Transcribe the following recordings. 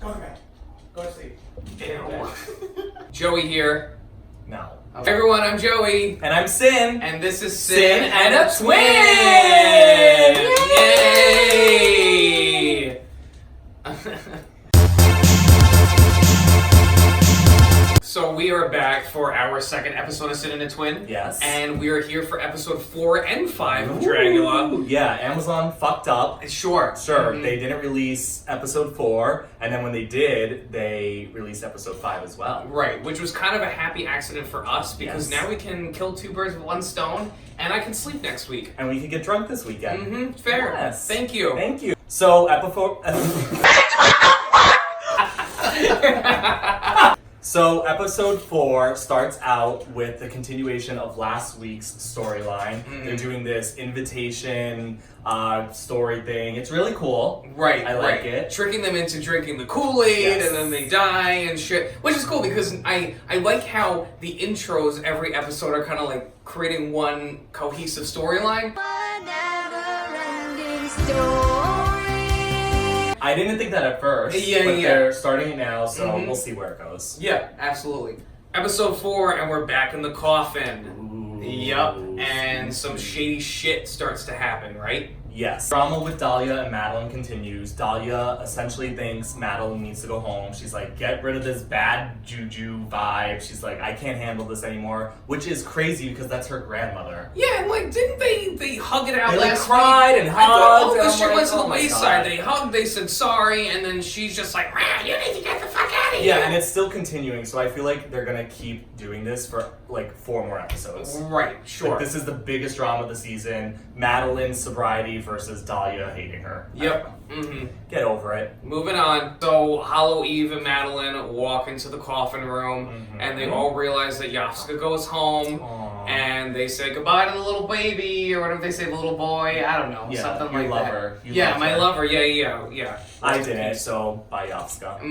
Go to bed. Go to sleep. Ew. Joey here. No. Okay. Hey everyone, I'm Joey. And I'm Sin. And this is Sin and a Twin! Yay! So we are back for our second episode of Sin and a Twin. Yes. And we are here for episode 4 and 5 of Dragula. Yeah, Amazon fucked up. Sure. Sure, they didn't release episode 4, and then when they did, they released episode 5 as well. Right, which was kind of a happy accident for us because now we can kill 2 birds with 1 stone, and I can sleep next week. And we could get drunk this weekend. Mm-hmm, fair. Yes. Thank you. Thank you. So, episode 4 starts out with the continuation of last week's storyline. They're doing this invitation story thing. It's really cool. Right, I like it. Tricking them into drinking the Kool-Aid, Yes. and then they die and shit. Which is cool because I like how the intros every episode are kind of like creating one cohesive storyline. I didn't think that at first, but they're starting it now, so we'll see where it goes. Yeah, absolutely. Episode 4, and we're back in the coffin. Ooh. Yup, and some shady shit starts to happen, right? Yes. Drama with Dahlia and Marilyn continues. Dahlia essentially thinks Marilyn needs to go home. She's like, get rid of this bad juju vibe. She's like, I can't handle this anymore, which is crazy because that's her grandmother. Yeah, and like, didn't they hug it out They last cried week? and I thought all hugged, this and shit I'm went like, to the oh my wayside. God. They hugged, they said sorry, and then she's just like, "Wow, you need to get the fuck out of here." Yeah, and it's still continuing, so I feel like they're gonna keep doing this for like 4 more episodes. Right, sure. Like, this is the biggest drama of the season. Madeline's sobriety versus Dahlia hating her. Yep. Mm-hmm. Get over it. Moving on. So Hollow Eve and Madeline walk into the coffin room, and they all realize that Yovska goes home, Aww. and they say goodbye to the little baby, or whatever they say, the little boy. I don't know, Yeah, something your like lover. that. You Yeah, loved my her. lover. Yeah. I didn't, so bye Yovska.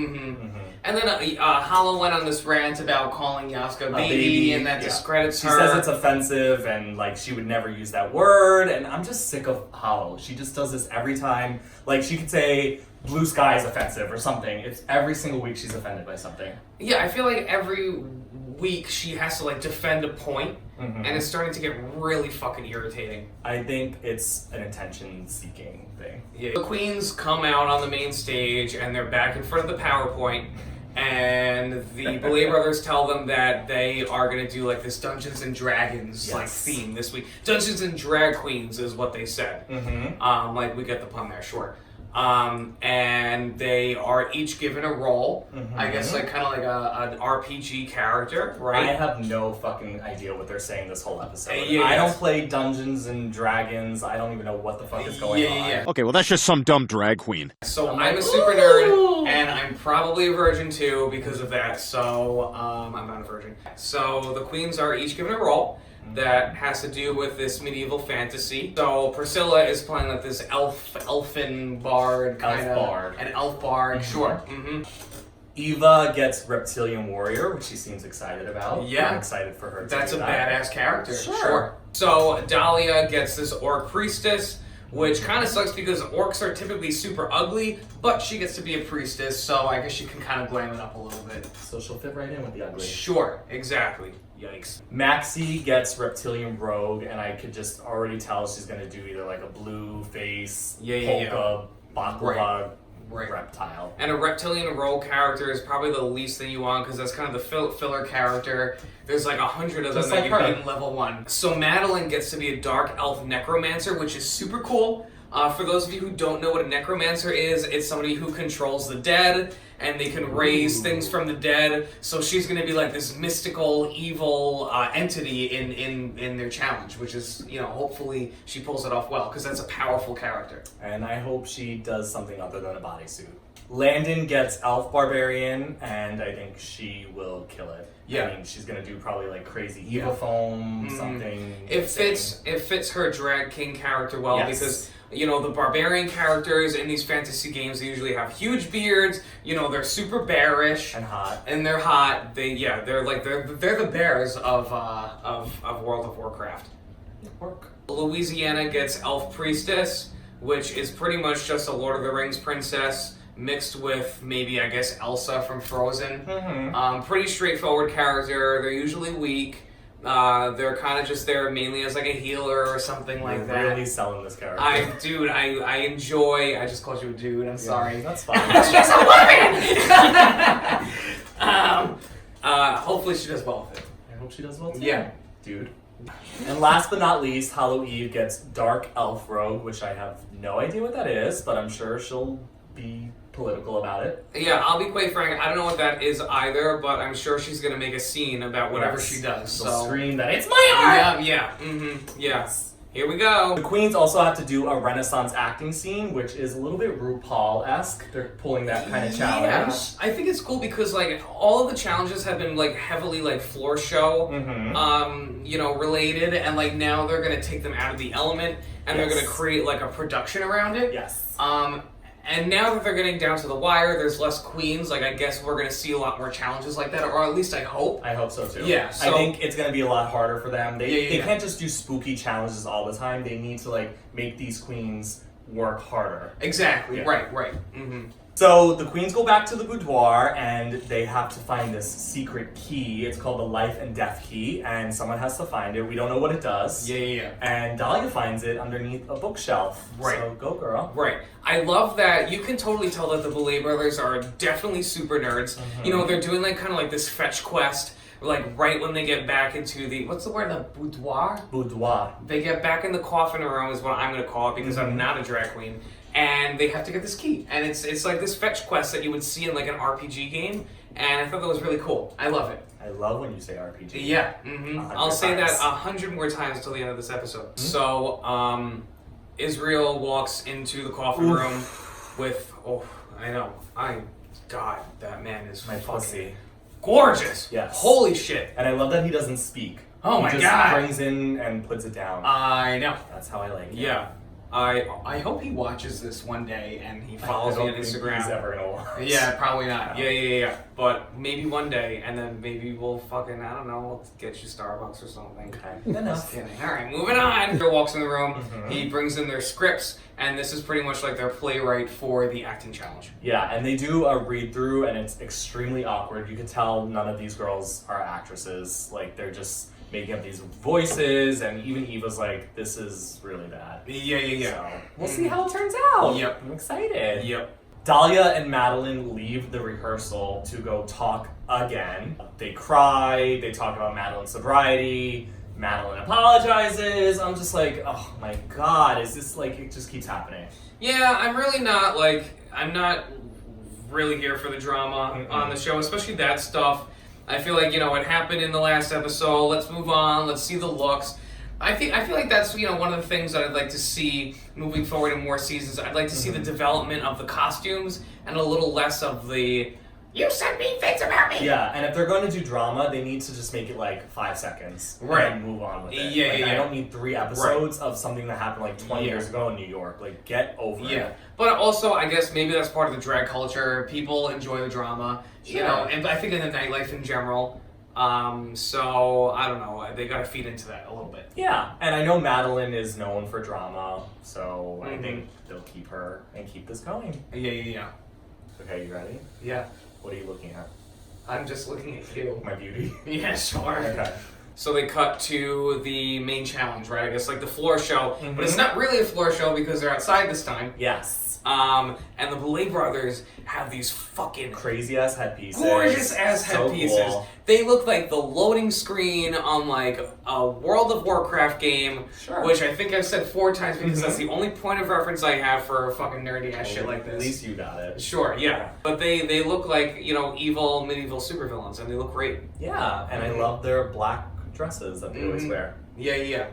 And then Hollow went on this rant about calling Yovska baby, baby, and that yeah. discredits She her. says it's offensive and like she would never use that word, and I'm just sick of Hollow. She just does this every time. Like she could say blue sky is offensive or something. It's every single week she's offended by something. Yeah, I feel like every week she has to like defend a point, and it's starting to get really fucking irritating. I think it's an attention-seeking thing. Yeah. The queens come out on the main stage, and they're back in front of the PowerPoint, and the Belay brothers tell them that they are going to do like this Dungeons and Dragons like theme this week. Dungeons and Drag Queens is what they said. Like we get the pun there, sure. And they are each given a role. I guess like kind of like an RPG character, right? I have no fucking idea what they're saying this whole episode. Yeah, I don't play Dungeons and Dragons. I don't even know what the fuck is going on. Yeah. Okay, well that's just some dumb drag queen. So I'm a super nerd, and I'm probably a virgin too because of that. So I'm not a virgin. So the queens are each given a role that has to do with this medieval fantasy. So Priscilla is playing like this elfin bard kind of. An elf bard, sure. Eva gets Reptilian Warrior, which she seems excited about. Yeah. I'm excited for her to That's do a that. badass character. Sure. So Dahlia gets this orc priestess, which kind of sucks because orcs are typically super ugly, but she gets to be a priestess, so I guess she can kind of glam it up a little bit. So she'll fit right in with the ugly. Sure, exactly. Yikes. Maxie gets Reptilian Rogue, and I could just already tell she's gonna do either like a blue face, polka, baklava, reptile. And a Reptilian Rogue character is probably the least thing you want because that's kind of the filler character. There's like 100 of them Just that like you her. beat in level 1. So Madeline gets to be a dark elf necromancer, which is super cool. For those of you who don't know what a necromancer is, it's somebody who controls the dead, and they can raise things from the dead. So she's going to be like this mystical, evil entity in their challenge, which is, you know, hopefully she pulls it off well, because that's a powerful character. And I hope she does something other than a bodysuit. Landon gets Elf Barbarian, and I think she will kill it. Yeah. I mean, she's gonna do probably like crazy Eva foam, something. It fits her drag king character well, Yes. because you know the barbarian characters in these fantasy games, they usually have huge beards. You know, they're super bearish and hot. and they're hot. They're the bears of World of Warcraft. Work. Louisiana gets elf priestess, which is pretty much just a Lord of the Rings princess. mixed with maybe, I guess, Elsa from Frozen. Mm-hmm. Pretty straightforward character. They're usually weak. They're kind of just there mainly as like a healer or something like that. Really selling this character. I enjoy. I just called you a dude. I'm sorry. That's fine. She's a woman. Hopefully she does well with it. I hope she does well too. Yeah, dude. And last but not least, Hollow Eve gets Dark Elf Rogue, which I have no idea what that is, but I'm sure she'll be political about it. Yeah, I'll be quite frank. I don't know what that is either, but I'm sure she's gonna make a scene about whatever she does. She'll So scream that it's my art. Yes. Here we go. The queens also have to do a Renaissance acting scene, which is a little bit RuPaul-esque. They're pulling that kind of challenge. I think it's cool because like all of the challenges have been like heavily like floor show, related, and like now they're gonna take them out of the element and they're gonna create like a production around it. Yes. And now that they're getting down to the wire, there's less queens. Like I guess we're gonna see a lot more challenges like that, or at least I hope. I hope so too. Yeah. So, I think it's gonna be a lot harder for them. They Yeah. can't just do spooky challenges all the time. They need to like make these queens work harder. Exactly. Yeah. Right. Mm-hmm. So the queens go back to the boudoir and they have to find this secret key. It's called the life and death key, and someone has to find it. We don't know what it does. Yeah. And Dahlia finds it underneath a bookshelf. Right. So go, girl. Right. I love that. You can totally tell that the Belay brothers are definitely super nerds. Mm-hmm. You know, they're doing like kind of like this fetch quest, like right when they get back into the, what's the word, the boudoir? Boudoir. They get back in the coffin room is what I'm going to call it because I'm not a drag queen. And they have to get this key. And it's like this fetch quest that you would see in like an RPG game. And I thought that was really cool. I love it. I love when you say RPG. Yeah. 100 I'll say that times. 100 more times until the end of this episode. So, Israel walks into the coffin room with, God, that man is My fucking pussy. gorgeous. Yes. Holy shit. And I love that he doesn't speak. Oh he my just God. brings in and puts it down. I know. That's how I like it. Yeah. I hope he watches this one day and he follows I me don't on think Instagram. he's ever gonna watch. Yeah, probably not. No. Yeah. But maybe one day, and then maybe we'll fucking, I don't know, we'll get you Starbucks or something. Okay. Enough. Just kidding. All right, moving on. He walks in the room. Mhm. He brings in their scripts, and this is pretty much like their playwright for the acting challenge. Yeah, and they do a read through, and it's extremely awkward. You can tell none of these girls are actresses. Like they're just making up these voices, and even Eva's like, "This is really bad." Yeah. So we'll see how it turns out. Yep. I'm excited. Yep. Dahlia and Madeline leave the rehearsal to go talk again. They cry, they talk about Madeline's sobriety, Madeline apologizes. I'm just like, oh my god, is this like, it just keeps happening. Yeah, I'm not really here for the drama on the show, especially that stuff. I feel like, it happened in the last episode. Let's move on. Let's see the looks. I feel like that's, one of the things that I'd like to see moving forward in more seasons. I'd like to see the development of the costumes and a little less of the, you said mean things about me. Yeah, and if they're going to do drama, they need to just make it like 5 seconds. Right. And move on with it. Yeah, Like, yeah. I don't need 3 episodes of something that happened like 20 Yeah. years ago in New York. Like, get over Yeah, it. but also I guess maybe that's part of the drag culture. People enjoy the drama, Sure. and I think in the nightlife in general. So I don't know. They got to feed into that a little bit. Yeah, and I know Madeline is known for drama, so I Mhm. think they'll keep her and keep this going. Yeah. Okay, you ready? Yeah. What are you looking at? I'm just looking at you. My beauty? Yeah, sure. Okay. So they cut to the main challenge, right? I guess like the floor show, but it's Mhm. not really a floor show because they're outside this time. Yes. And the Belay brothers have these fucking Crazy ass headpieces. gorgeous ass So headpieces. cool. They look like the loading screen on like a World of Warcraft game, Sure. which I think I've said 4 times because Mhm. that's the only point of reference I have for fucking nerdy ass shit like this. At least you got it. Sure, yeah. But they look like, evil medieval supervillains, and they look great. Yeah, and I love their black dresses that they always Mhm. wear. Yeah.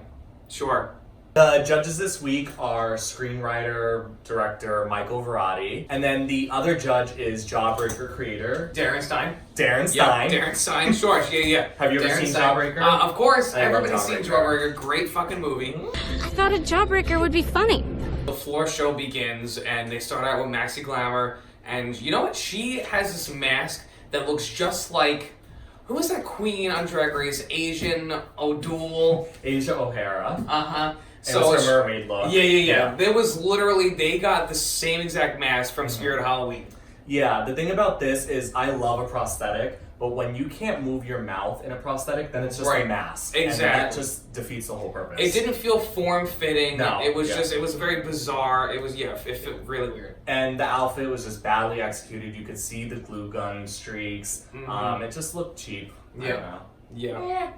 Sure. The judges this week are screenwriter, director Michael Verratti, and then the other judge is Jawbreaker creator Darren Stein. Darren Stein. Yeah, Darren Stein, sure, yeah. Have you ever Darren seen Stein. Jawbreaker? Of course, I love everybody's seen Jawbreaker. Jawbreaker. Great fucking movie. I thought a jawbreaker would be funny. The floor show begins, and they start out with Maxi Glamour, and you know what? She has this mask that looks just like, who was that queen on Drag Race? Asian O'Doul. Asia O'Hara. Uh-huh. It was her mermaid look. Yeah. There was literally, they got the same exact mask from Spirit Halloween. Yeah, the thing about this is I love a prosthetic, but when you can't move your mouth in a prosthetic, then it's just a mask. Exactly. And that just defeats the whole purpose. It didn't feel form-fitting. No. It was it was very bizarre. It was, it felt really weird. And the outfit was just badly executed. You could see the glue gun streaks. It just looked cheap. I don't know. Yeah.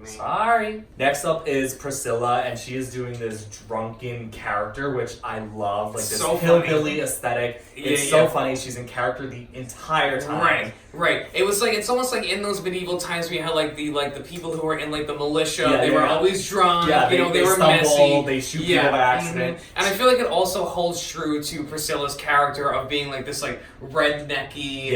Sorry. Next up is Priscilla, and she is doing this drunken character, which I love. Like this hillbilly aesthetic. It's so funny. She's in character the entire time. Right. It was like, it's almost like in those medieval times we had like the people who were in like the militia. They were always drunk. Yeah, they were stumble, messy. They shoot people by accident. And I feel like it also holds true to Priscilla's character of being like this like rednecky,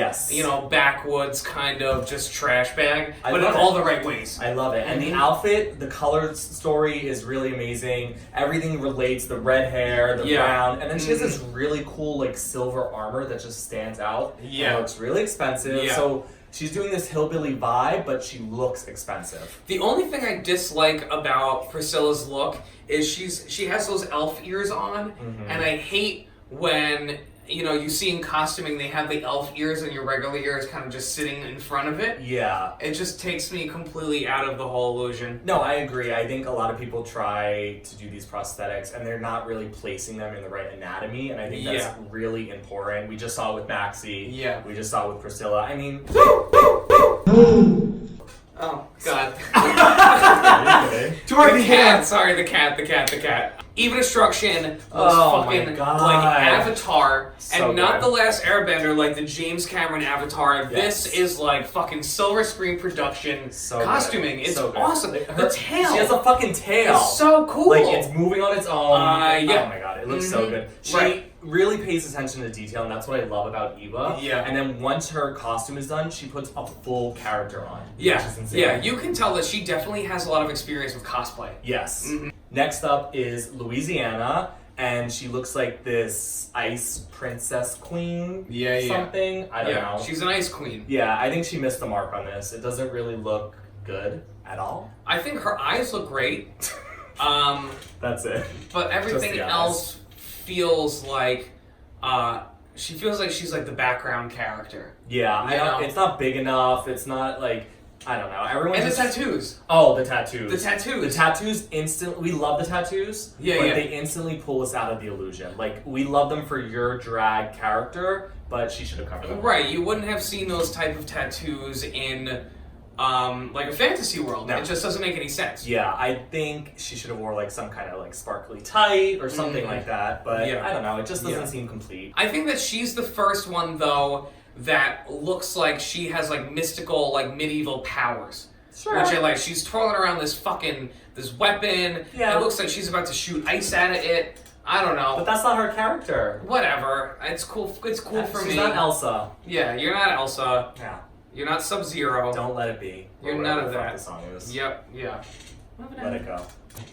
backwoods kind of just trash bag, but in all the right ways. I love it. And the outfit, the color story is really amazing. Everything relates, the red hair, the brown, and then she has this really cool like silver armor that just stands out. Yeah. It looks really expensive. Yeah. So she's doing this hillbilly vibe, but she looks expensive. The only thing I dislike about Priscilla's look is she has those elf ears on, and I hate when you see in costuming they have the elf ears and your regular ears kind of just sitting in front of it. Yeah. It just takes me completely out of the whole illusion. No, I agree. I think a lot of people try to do these prosthetics and they're not really placing them in the right anatomy, and I think that's really important. We just saw it with Maxie. Yeah. We just saw it with Priscilla. I mean... Oh, God. The cat. Eva Destruction was fucking like Avatar, so and not the last Airbender, like the James Cameron Avatar. Yes. This is like fucking silver screen production costuming. It's awesome. The tail. She has a fucking tail. It's so cool. Like it's moving on its own. Oh my god, it looks so good. She really pays attention to detail, and that's what I love about Eva. Yeah. And then once her costume is done, she puts a full character on. Yeah. Which is insane. Yeah, you can tell that she definitely has a lot of experience with cosplay. Yes. Next up is Louisiana, and she looks like this ice princess queen. Something. I don't know. She's an ice queen. Yeah, I think she missed the mark on this. It doesn't really look good at all. I think her eyes look great. That's it. But everything else feels like she feels like she's like the background character. Yeah, it's not big enough. It's not like, I don't know. Everyone and the tattoos. Oh, the tattoos. The tattoos instantly. We love the tattoos. But they instantly pull us out of the illusion. Like, we love them for your drag character, but she should have covered them. Right. You wouldn't have seen those type of tattoos in like a fantasy world. No. It just doesn't make any sense. Yeah, I think she should have wore like some kind of like sparkly tight or something like that. But I don't know. It just doesn't seem complete. I think that she's the first one though that looks like she has like mystical, like medieval powers. Sure. Which I like. She's twirling around this weapon. Yeah. It looks like she's about to shoot ice at it. I don't know. But that's not her character. Whatever. It's cool. It's cool for me. She's not Elsa. Yeah, you're not Elsa. Yeah. You're not Sub-Zero. Don't let it be. You're none of that. The song is. Yep. Yeah. Let it go.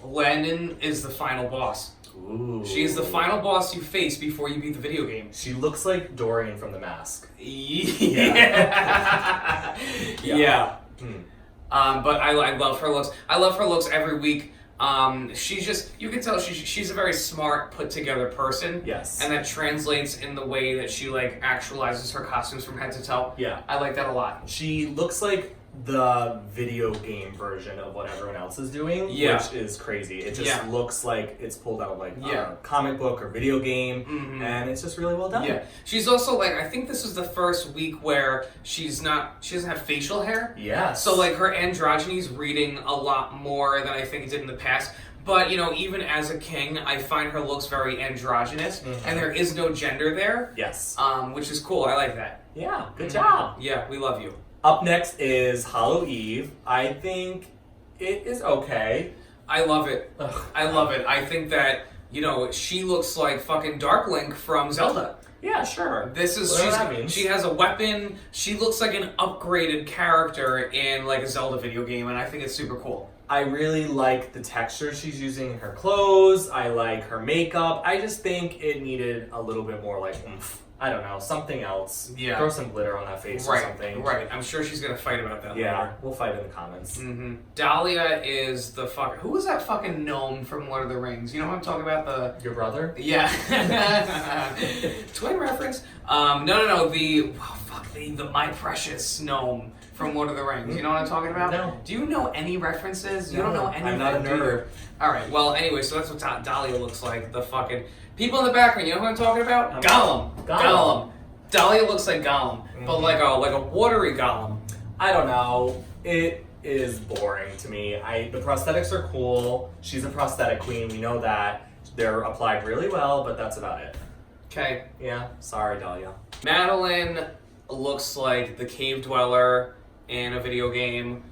Landon is the final boss. Ooh. She's the final boss you face before you beat the video game. She looks like Dorian from The Mask. Yeah. Yeah. But I love her looks. I love her looks every week. She's just, you can tell she's a very smart, put together person. Yes. And that translates in the way that she like actualizes her costumes from head to toe. Yeah. I like that a lot. She looks like the video game version of what everyone else is doing, which is crazy. It just looks like it's pulled out of like a comic book or video game, and it's just really well done. Yeah. She's also like, I think this is the first week where she doesn't have facial hair. Yeah. So like her androgyny is reading a lot more than I think it did in the past. But, even as a king, I find her looks very androgynous, and there is no gender there. Yes. Which is cool. I like that. Yeah, good job. Yeah, we love you. Up next is Hollow Eve. I think it is okay. I love it. I love it. I think that, she looks like fucking Dark Link from Zelda. Yeah, sure. She has a weapon. She looks like an upgraded character in like a Zelda video game, and I think it's super cool. I really like the texture she's using in her clothes. I like her makeup. I just think it needed a little bit more like oomph. I don't know, something else. Yeah. Throw some glitter on that face or something. Right. I'm sure she's gonna fight about that later. We'll fight in the comments. Mm-hmm. Dahlia is the fuck. Who was that fucking gnome from Lord of the Rings? You know what I'm talking about? Your brother? Yeah. Twin reference. No. The My Precious gnome from Lord of the Rings. You know what I'm talking about? No. Do you know any references? You No, don't know anything. I'm not a nerd. Alright, well, anyway, so that's what Dahlia looks like. The fucking people in the background. You know who I'm talking about? Gollum. Dahlia looks like Gollum, but like a watery Gollum. I don't know. It is boring to me. The prosthetics are cool. She's a prosthetic queen. We know that. They're applied really well, but that's about it. Okay. Yeah. Sorry, Dahlia. Madeline looks like the cave dweller in a video game,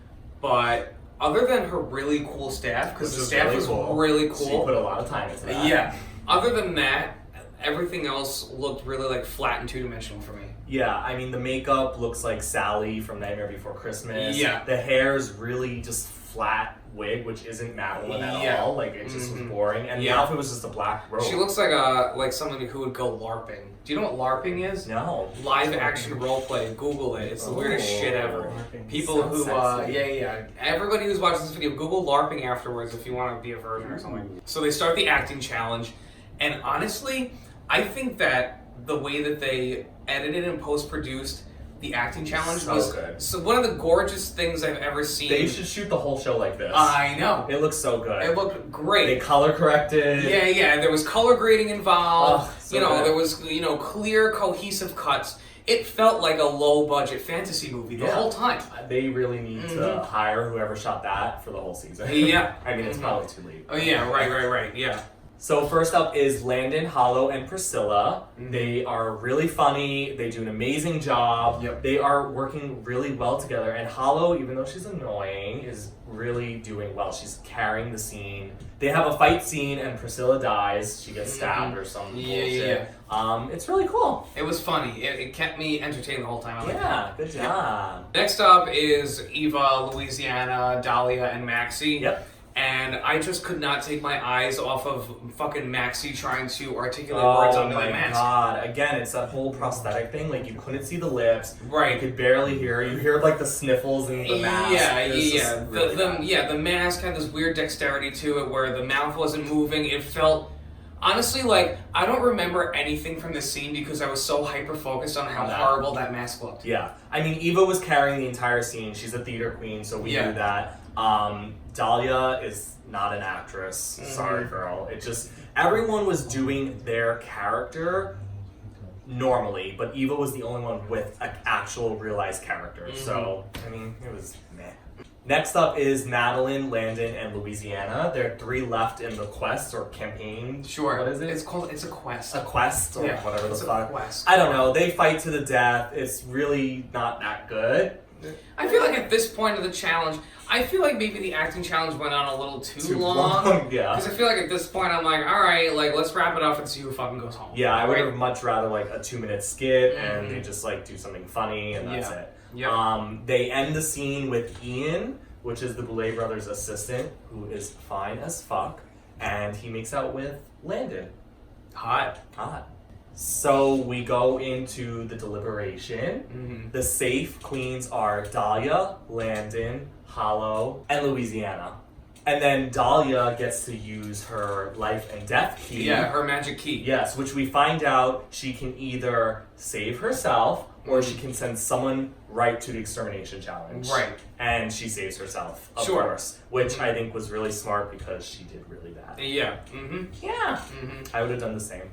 but other than her really cool staff, because the staff was really cool. She put a lot of time into that. Yeah. Other than that, everything else looked really like flat and two-dimensional for me. Yeah, I mean, the makeup looks like Sally from Nightmare Before Christmas. Yeah. The hair's really just flat wig, which isn't Madeline at all. Like, it just was boring. And the outfit was just a black robe. She looks like someone who would go LARPing. Do you know what LARPing is? No. Live action role play. Google it. It's the weirdest shit ever. People who, everybody who's watching this video, Google LARPing afterwards if you want to be a virgin or something. So they start the acting challenge, and honestly, I think that the way that they edited and post-produced the acting challenge was good. So one of the gorgeous things I've ever seen. They should shoot the whole show like this. I know. It looks so good. It looked great. They color corrected. Yeah. There was color grading involved. So good. There was clear, cohesive cuts. It felt like a low-budget fantasy movie the whole time. They really need to hire whoever shot that for the whole season. Yeah. I mean, it's probably too late. Oh yeah, right. Yeah. So first up is Landon, Hollow, and Priscilla. They are really funny. They do an amazing job. Yep. They are working really well together. And Hollow, even though she's annoying, is really doing well. She's carrying the scene. They have a fight scene and Priscilla dies. She gets stabbed or some bullshit. It's really cool. It was funny. It kept me entertained the whole time. Good job. Next up is Eva, Louisiana, Dahlia, and Maxie. Yep. And I just could not take my eyes off of fucking Maxie trying to articulate words under the mask. Oh my god. Again, it's that whole prosthetic thing. Like, you couldn't see the lips. Right. You could barely hear. You hear, like, the sniffles in the mask. The mask had this weird dexterity to it where the mouth wasn't moving. It felt... Honestly, like, I don't remember anything from this scene because I was so hyper-focused on how horrible that mask looked. Yeah. I mean, Eva was carrying the entire scene. She's a theater queen, so we knew that. Dahlia is not an actress. Sorry, girl. It just... Everyone was doing their character normally, but Eva was the only one with an actual realized character. So, I mean, it was meh. Next up is Madeline, Landon, and Louisiana. There are 3 left in the quest or campaign. Sure. What is it? It's a quest. A quest or whatever the fuck. A quest. I don't know. They fight to the death. It's really not that good. I feel like at this point of the challenge, I feel like maybe the acting challenge went on a little too long. Yeah. Because I feel like at this point I'm like, alright, like, let's wrap it up and see who fucking goes home. Yeah, I would have much rather like a 2-minute skit and they just like do something funny and that's it. Yep. They end the scene with Ian, which is the Boulet brothers' assistant, who is fine as fuck, and he makes out with Landon. Hot. So we go into the deliberation. The safe queens are Dahlia, Landon, Hollow, and Louisiana. And then Dahlia gets to use her life and death key. Yeah, her magic key. Yes, which we find out she can either save herself or she can send someone right to the extermination challenge. Right. And she saves herself, of course. Which I think was really smart because she did really bad. Yeah. I would have done the same.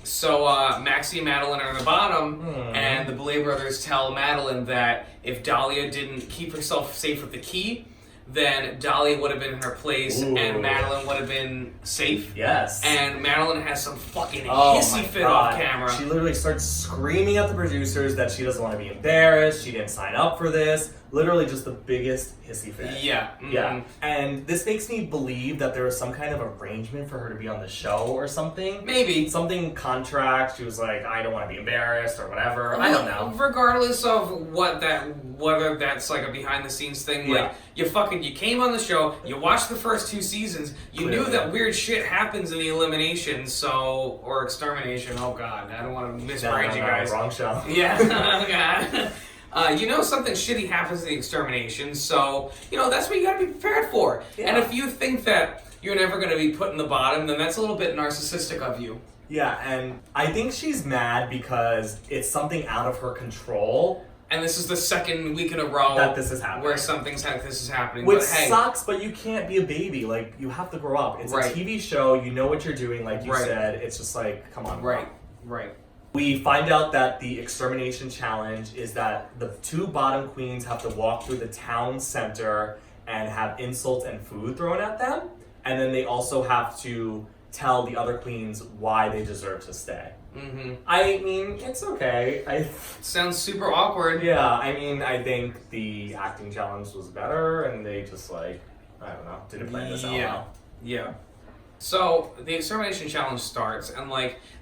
So Maxie and Madeline are on the bottom, and the Boulet brothers tell Madeline that if Dahlia didn't keep herself safe with the key, then Dahlia would have been in her place, and Madeline would have been safe. Yes. And Madeline has some fucking hissy fit off camera. She literally starts screaming at the producers that she doesn't want to be embarrassed, she didn't sign up for this, literally just the biggest hissy fit. Yeah. Yeah. And this makes me believe that there was some kind of arrangement for her to be on the show or something. Maybe. Something contract. She was like, I don't want to be embarrassed or whatever. I don't know. Regardless of whether that's like a behind the scenes thing, like you came on the show, you watched the first 2 seasons, you knew that weird shit happens in the elimination, or extermination. Oh god, I don't want to misbrand you guys. Wrong show. Yeah. Oh god. You know something shitty happens in the extermination, so that's what you gotta be prepared for. Yeah. And if you think that you're never gonna be put in the bottom, then that's a little bit narcissistic of you. Yeah, and I think she's mad because it's something out of her control. And this is the second week in a row that this is happening. where something's like this is happening. Which but, hey, sucks, but you can't be a baby. Like, you have to grow up. It's a TV show. You know what you're doing, like you said. It's just like, come on. Right. We find out that the extermination challenge is that the 2 bottom queens have to walk through the town center and have insults and food thrown at them. And then they also have to tell the other queens why they deserve to stay. Mm-hmm. I mean, it's okay. Sounds super awkward. Yeah, I mean, I think the acting challenge was better, and they just I don't know, didn't plan this out well. Yeah. So the extermination challenge starts, and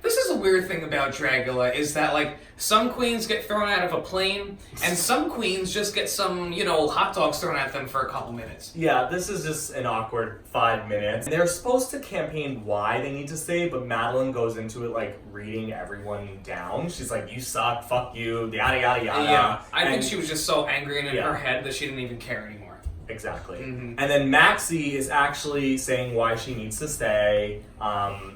this is a weird thing about Dragula is that some queens get thrown out of a plane, and some queens just get some hot dogs thrown at them for a couple minutes. Yeah, this is just an awkward 5 minutes. They're supposed to campaign why they need to stay, but Marilyn goes into it reading everyone down. She's like, "You suck, fuck you, yada yada yada." Yeah, I think she was just so angry and in her head that she didn't even care anymore. Exactly. Mm-hmm. And then Maxie is actually saying why she needs to stay.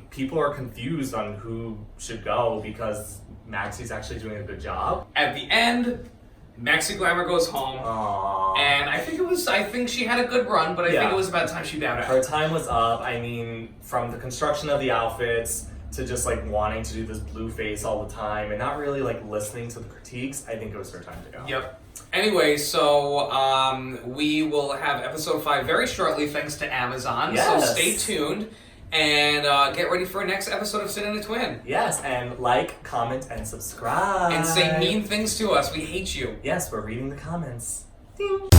People are confused on who should go because Maxie's actually doing a good job. At the end, Maxie Glamour goes home. Aww. And I think she had a good run, but I think it was about time she bowed out. Her time was up. I mean, from the construction of the outfits to just wanting to do this blue face all the time and not really listening to the critiques, I think it was her time to go. Yep. Anyway, so we will have episode 5 very shortly thanks to Amazon. Yes. So stay tuned and get ready for our next episode of Sin and a Twin. Yes, and comment, and subscribe. And say mean things to us. We hate you. Yes, we're reading the comments. Ding.